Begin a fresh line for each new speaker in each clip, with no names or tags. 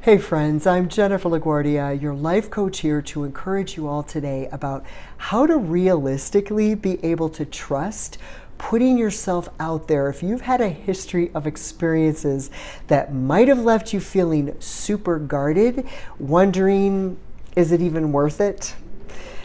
Hey friends, I'm Jennifer LaGuardia, your life coach here to encourage you all today about how to realistically be able to trust putting yourself out there. If you've had a history of experiences that might have left you feeling super guarded, wondering, is it even worth it?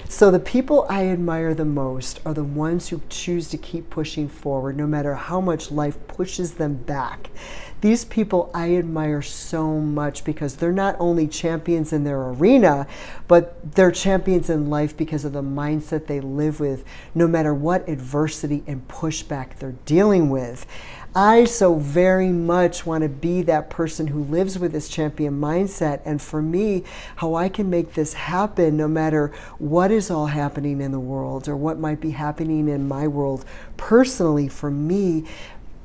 So the people I admire the most are the ones who choose to keep pushing forward no matter how much life pushes them back. These people I admire so much because they're not only champions in their arena, but they're champions in life because of the mindset they live with, no matter what adversity and pushback they're dealing with. I so very much want to be that person who lives with this champion mindset. And for me, how I can make this happen no matter what is all happening in the world or what might be happening in my world personally, for me,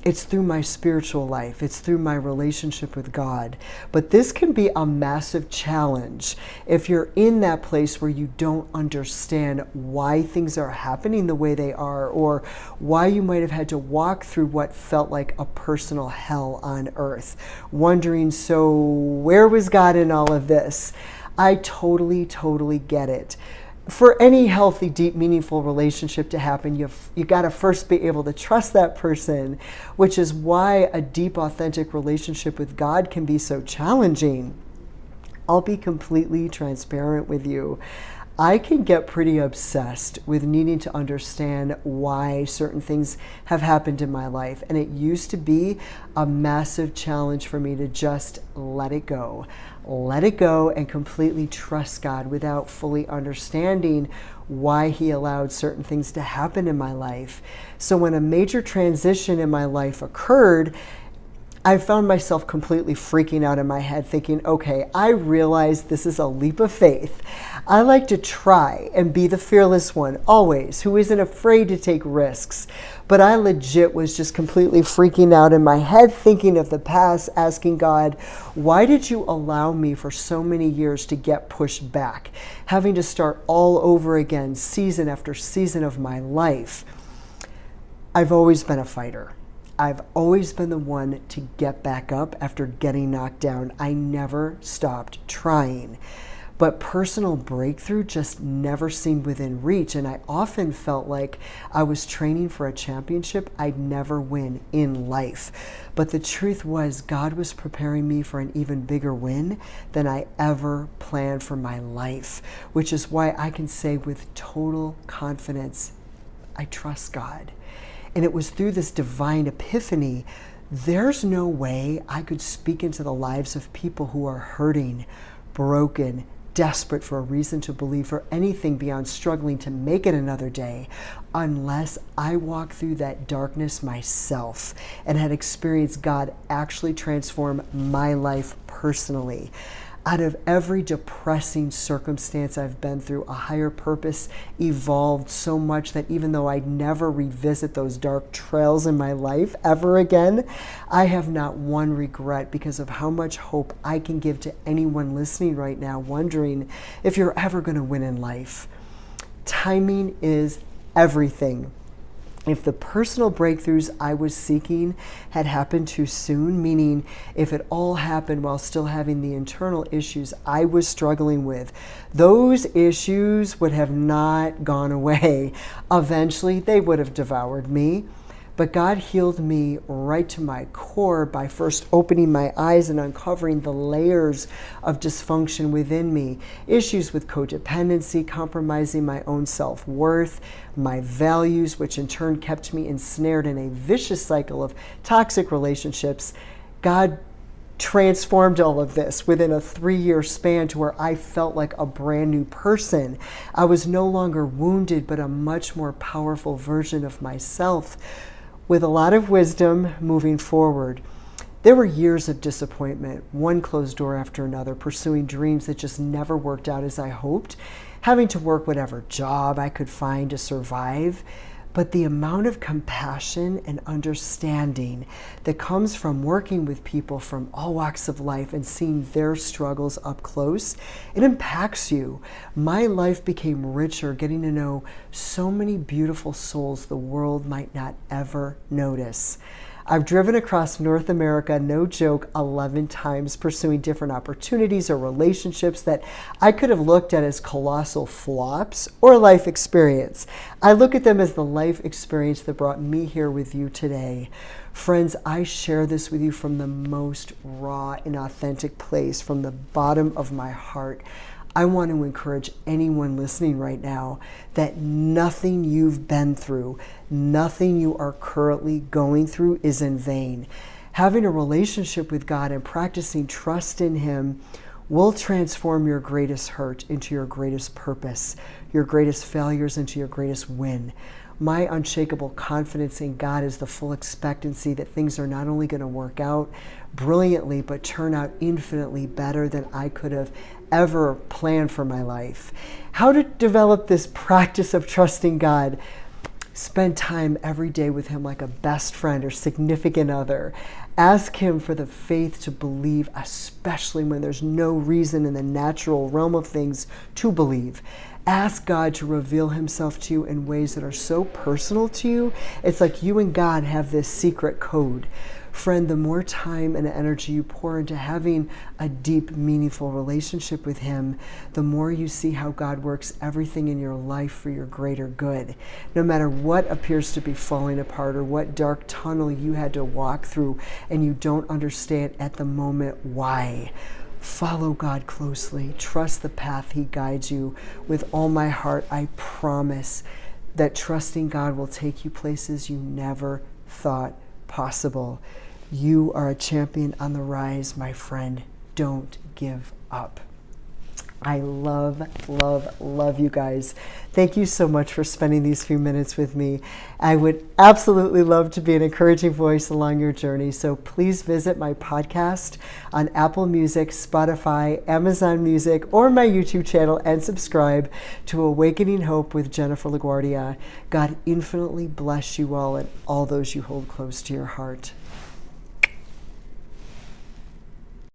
it's through my spiritual life. It's through my relationship with God. But this can be a massive challenge if you're in that place where you don't understand why things are happening the way they are, or why you might have had to walk through what felt like a personal hell on earth. Wondering, so where was God in all of this? I totally get it. For any healthy, deep, meaningful relationship to happen, you got to first be able to trust that person, which is why a deep, authentic relationship with God can be so challenging. I'll be completely transparent with you. I can get pretty obsessed with needing to understand why certain things have happened in my life. And it used to be a massive challenge for me to just let it go. Let it go and completely trust God without fully understanding why He allowed certain things to happen in my life. So when a major transition in my life occurred, I found myself completely freaking out in my head thinking, okay, I realize this is a leap of faith. I like to try and be the fearless one, always, who isn't afraid to take risks. But I legit was just completely freaking out in my head, thinking of the past, asking God, why did you allow me for so many years to get pushed back, having to start all over again, season after season of my life? I've always been a fighter. I've always been the one to get back up after getting knocked down. I never stopped trying. But personal breakthrough just never seemed within reach, and I often felt like I was training for a championship I'd never win in life. But the truth was, God was preparing me for an even bigger win than I ever planned for my life, which is why I can say with total confidence, I trust God. And it was through this divine epiphany, there's no way I could speak into the lives of people who are hurting, broken, desperate for a reason to believe for anything beyond struggling to make it another day, unless I walked through that darkness myself and had experienced God actually transform my life personally. Out of every depressing circumstance I've been through, a higher purpose evolved so much that even though I'd never revisit those dark trails in my life ever again, I have not one regret because of how much hope I can give to anyone listening right now, wondering if you're ever going to win in life. Timing is everything. If the personal breakthroughs I was seeking had happened too soon, meaning if it all happened while still having the internal issues I was struggling with, those issues would have not gone away. Eventually, they would have devoured me. But God healed me right to my core by first opening my eyes and uncovering the layers of dysfunction within me. Issues with codependency, compromising my own self-worth, my values, which in turn kept me ensnared in a vicious cycle of toxic relationships. God transformed all of this within a 3-year span to where I felt like a brand new person. I was no longer wounded, but a much more powerful version of myself, with a lot of wisdom moving forward. There were years of disappointment, one closed door after another, pursuing dreams that just never worked out as I hoped, having to work whatever job I could find to survive. But the amount of compassion and understanding that comes from working with people from all walks of life and seeing their struggles up close, it impacts you. My life became richer getting to know so many beautiful souls the world might not ever notice. I've driven across North America, no joke, 11 times, pursuing different opportunities or relationships that I could have looked at as colossal flops or life experience. I look at them as the life experience that brought me here with you today. Friends, I share this with you from the most raw and authentic place, from the bottom of my heart. I want to encourage anyone listening right now that nothing you've been through, nothing you are currently going through is in vain. Having a relationship with God and practicing trust in Him will transform your greatest hurt into your greatest purpose, your greatest failures into your greatest win. My unshakable confidence in God is the full expectancy that things are not only going to work out brilliantly, but turn out infinitely better than I could have ever planned for my life. How to develop this practice of trusting God? Spend time every day with Him like a best friend or significant other. Ask Him for the faith to believe, especially when there's no reason in the natural realm of things to believe. Ask God to reveal Himself to you in ways that are so personal to you. It's like you and God have this secret code. Friend, the more time and energy you pour into having a deep, meaningful relationship with Him, the more you see how God works everything in your life for your greater good. No matter what appears to be falling apart or what dark tunnel you had to walk through and you don't understand at the moment why, follow God closely. Trust the path He guides you. With all my heart, I promise that trusting God will take you places you never thought possible. You are a champion on the rise, my friend. Don't give up. I love, love, love you guys. Thank you so much for spending these few minutes with me. I would absolutely love to be an encouraging voice along your journey. So please visit my podcast on Apple Music, Spotify, Amazon Music, or my YouTube channel and subscribe to Awakening Hope with Jennifer LaGuardia. God infinitely bless you all and all those you hold close to your heart.